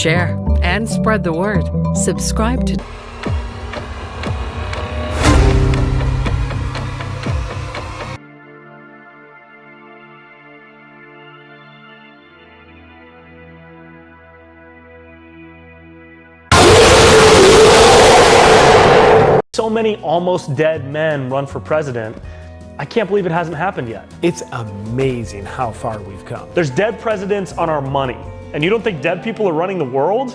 share, and spread the word. Subscribe to So many almost dead men run for president. I can't believe it hasn't happened yet. It's amazing how far we've come. There's dead presidents on our money. And you don't think dead people are running the world?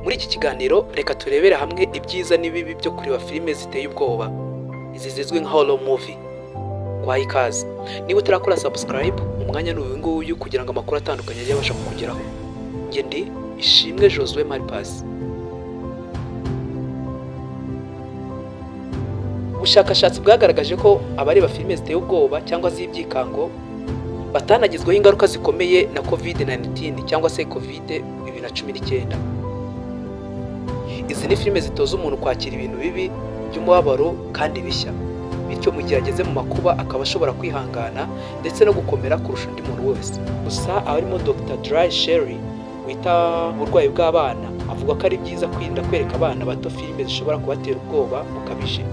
Muri iki kiganiro reka turebera hamwe ibyiza n'ibibi byo kureba filime ziteye ubwoba. Izi zizwi nka horror movie. Kwa ikaze. Niba utarakora subscribe, umwanya ni uyu nguyu kugira ngo amakuru atandukanye ajye abasha kukugeraho. Nge ndi Ishimwe Josue Maripasi. Ubushakashatsi bwagaragaje ko abareba filime ziteye ubwoba cyangwa z'ibyikango batanagizweho ingaruka zikomeye na COVID-19 cyangwa se COVID-19. Izi ni filime zitoza umuntu kwakira ibintu bibi by'umubabaro kandi bishya, bityo mu gihe ageze mu makuba akaba ashobora kwihangana ndetse no gukomera kurusha undi muntu wese. Gusa abarimo Dr. Dry Sherry wita uburwayi bw'abana avuga ko ari byiza kwirinda kwereka abana bato filime zishobora kubatera ubwoba bukabije,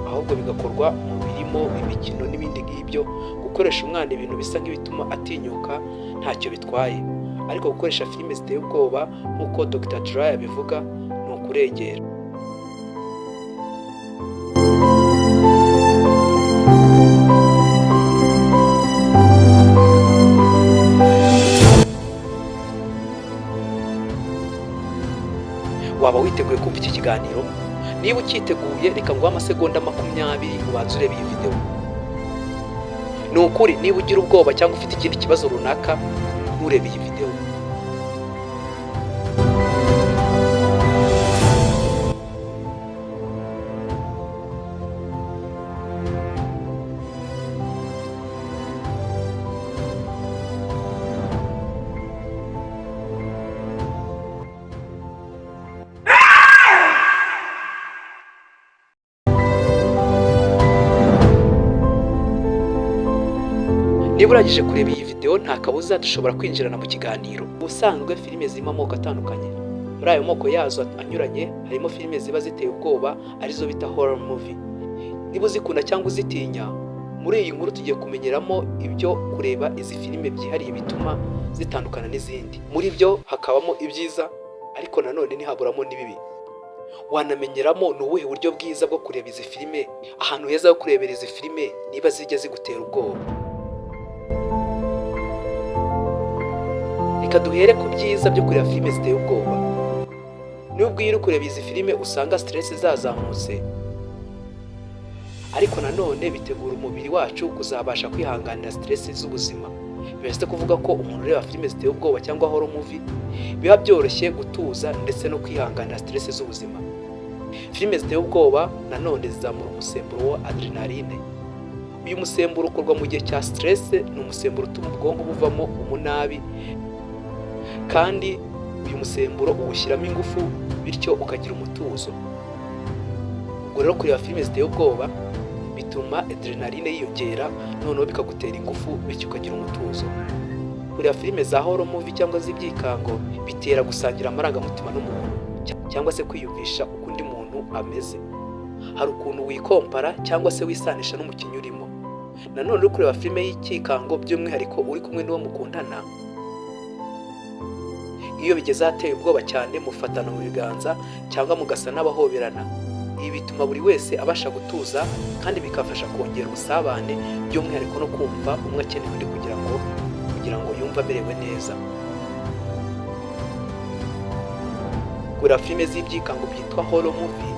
ahubwo bigakorwa mu birimo imikino n'ibindi nk'ibyo. Gukoresha umwana ibintu bisa nk'ibituma atinyuka ntacyo bitwaye, ariko gukoresha filime ziteye ubwoba nk'uko Dr. Dry abivuga ni ukurengera. Waba witeguye kumva iki kiganiro? Niba ukiteguye reka nguhe amasegonda 20 ubanze urebe iyi video. Ni ukuri niba ugira ubwoba cyangwa ufite ikindi kibazo runaka nturebe iyi video. Niba urangije kureba iyi video nta kabuza dushobora kwinjirana mu kiganiro. Ubusanzwe filime zirimo amoko atandukanye. Muri ayo moko yazo anyuranye harimo filime ziba ziteye ubwoba arizo bita horror movie. Niba uzikunda cyangwa uzitinya, muri iyi nkuru tugiye kumenyeramo ibyo kureba izi filime byihariye bituma zitandukana n'izindi. Muri byo hakabamo ibyiza ariko nanone ntihaburamo n'ibibi. Wanamenyeramo ni ubuhe buryo bwiza bwo kureba izi filime, ahantu heza ho kurebera izi filime niba zijya zigutera ubwoba. Reka duhere ku byiza byo kureba filime ziteye ubwoba. Nubwo iyo uri kureba izi filime usanga stress zazamutse, ariko nanone bitegura umubiri wacu kuzabasha kwihanganira stress z'ubuzima. Bivuze kuvuga ko umuntu ureba filime ziteye ubwoba cyangwa horror movie biba byoroshye gutuza ndetse no kwihanganira stress z'ubuzima. Filime ziteye ubwoba nanone zizamura umusemburo wa adrenaline. Uyu musemburo ukorwa mu gihe cya stress, ni umusemburo utuma ubwonko buvamo umunabi, kandi uyu musemburo uwushyiramo ingufu bityo ukagira umutuzo. Ubwo rero kureba filime ziteye ubwoba bituma adrenaline yiyongera, noneho bikagutera ingufu bityo ukagira umutuzo. Kureba filime za horror movie cyangwa z'ibyikango bitera gusangira amarangamutima n'umuntu cyangwa se kwiyumvisha uko undi muntu ameze. Hari ukuntu wikompara cyangwa se wisanisha n'umukinnyi urimo. Nanone uri kureba filime y'icyikango by'umwihariko uri kumwe n'uwo mukundana, iyo bigeze ahateye ubwoba cyane mufatana mu biganza cyangwa mugasa n'abahoberana. Ibi bituma buri wese abasha gutuza kandi bikafasha kongera ubusabane, by'umwihariko no kumva umwe akeneye undi kugira ngo yumve amerewe neza. Kureba filime z'ibyikango byitwa horror movie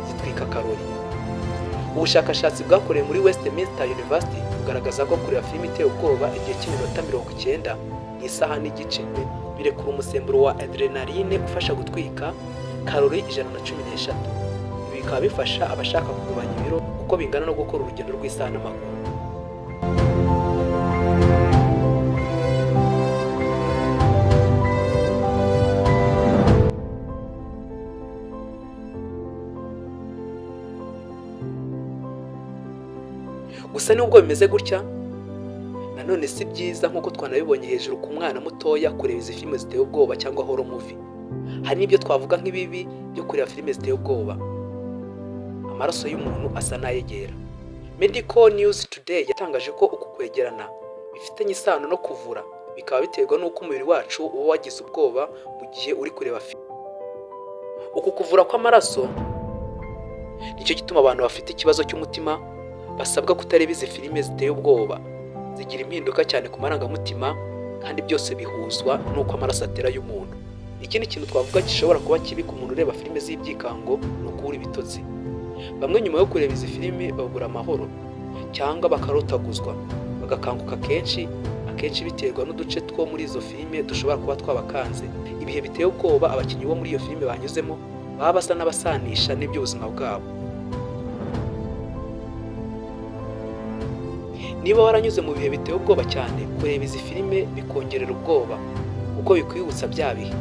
zitwika karori. Ubushakashatsi bwakorewe muri Westminster University bugaragaza ko kureba filime iteye ubwoba igihe cy'iminota 90 isaha n'igice birekura umusemburo wa adrenaline ufasha gutwika karori 113. Ibi bikaba bifasha abashaka kugabanya ibiro kuko bingana no gukora urugendo rw'isaha n'amaguru. Gusa nubwo bimeze gutya, nanone si byiza nk'uko twanabibonye hejuru ku mwana mutoya kureba izi filime ziteye ubwoba cyangwa horror movie. Hari n'ibyo twavuga nk'ibibi byo kureba filime ziteye ubwoba. Amaraso y'umuntu asa n'ayegera. Medical News Today yatangaje ko uku kwegerana bifitanye isano no kuvura, bikaba biterwa n'uko umubiri wacu uba wagize ubwoba mu gihe uri kureba filime. Uku kuvura kw'amaraso nicyo gituma abantu bafite ikibazo cy'umutima basabwa kutareba izi filime ziteye ubwoba. Zigira impinduka cyane ku marangamutima kandi byose bihuzwa n'uko amaraso atera y'umuntu. Ikindi kintu twavuga gishobora kuba kibi ku muntu ureba filime z'ibyikango ni ukubura ibitotsi. Bamwe nyuma yo kureba izi filime babura amahoro cyangwa bakarotaguzwa, bagakanguka akenshi biterwa n'uduce two muri izo filime dushobora kuba twabakanze. Ibihe biteye ubwoba abakinnyi bo muri iyo filime banyuzemo baba basa n'abasanisha n'iby'ubuzima bwabo. Niba waranyuze mu bihe biteye ubwoba cyane, kureba izi filime bikongerera ubwoba kuko bikwibutsa bya bihe,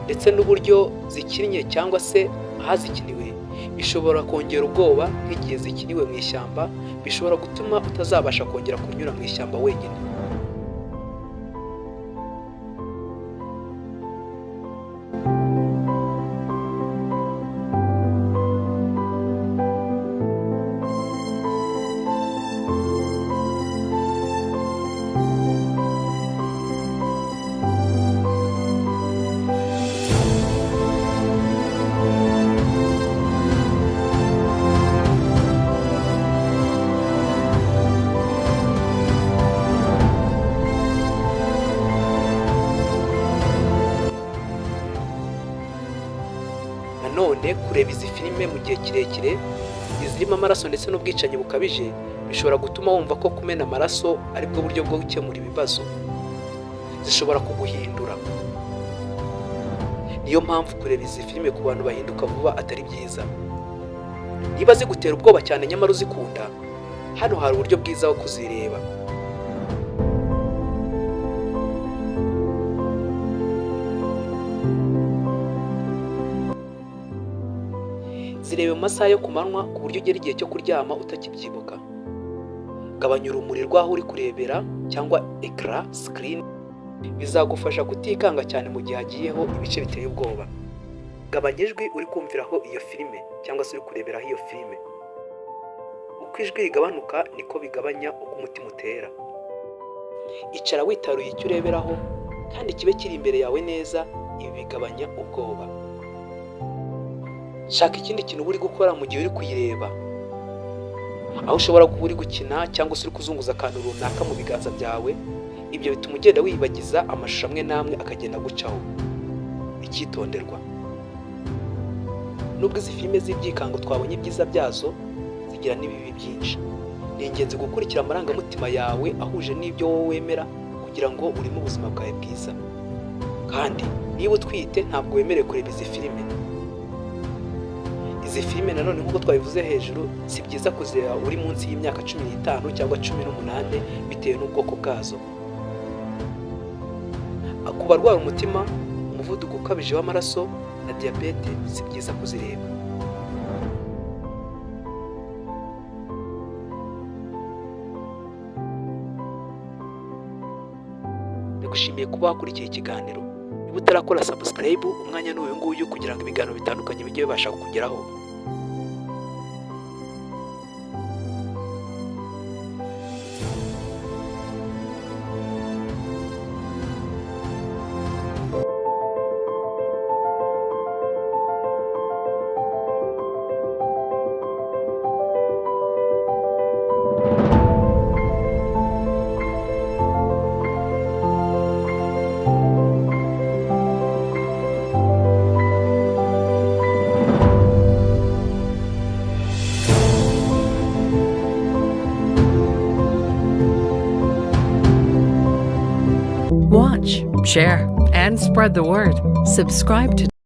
ndetse n'uburyo zikinnye cyangwa se ahazikiniwe bishobora kongera ubwoba. Nk'igihe zikiniwe mu ishyamba bishobora gutuma utazabasha kongera kunyura mu ishyamba wenyine. Nanone kureba izi filime mu gihe kirekire, izirimo amaraso ndetse n'ubwicanyi bukabije, bishobora gutuma wumva ko kumena amaraso ari bwo buryo bwo gukemura ibibazo. Zishobora kuguhindura. Niyo mpamvu kureba izi filime ku bantu bahinduka vuba atari byiza. Niba zigutera ubwoba cyane nyamara uzikunda, hano hari uburyo bwiza bwo kuzireba. Zirebe mu masaha yo ku manywa ku buryo ugera igihe cyo kuryama utakibyibuka. Gabanya urumuri rw'aho uri kurebera cyangwa ecran screen, bizagufasha kutikanga cyane mu gihe hagiyeho ibice biteye ubwoba. Gabanya ijwi uri kumviraho iyo filime cyangwa se uri kureberaho iyo filime. Uko ijwi rigabanuka niko bigabanya uko umutima utera. Icara witaruye icyo ureberaho kandi kibe kiri imbere yawe neza, ibi bigabanya ubwoba. Shaka ikindi kintu uri gukora mu gihe uri kuyireba, aho ushobora kuba uri gukina cyangwa se uri kuzunguza akantu runaka mu biganza byawe. Ibyo bituma ugenda wibagiza amashusho amwe n'amwe akagenda gucaho. Icyitonderwa, nubwo izi filime z'ibyikango twabonye ibyiza byazo, zigira n'ibibi byinshi. Ni ingenzi gukurikira amarangamutima yawe ahuje n'ibyo wowe wemera kugira ngo urimo ubuzima bwawe bwiza. Kandi niba utwite ntabwo wemerewe kureba izi filime. Izi filime nanone nk'uko twabivuze hejuru, si byiza kuzireba uri munsi y'imyaka 15 cyangwa 18 bitewe n'ubwoko bwazo. Ku barwara umutima, umuvuduko ukabije w'amaraso na diabete, si byiza kuzireba. Ndagushimiye kuba wakurikiye ikiganiro. Niba utarakora subscribe, umwanya ni uyu nguyu kugira ngo ibiganiro bitandukanye bijye bibasha kukugeraho. Watch, share, and spread the word. Subscribe to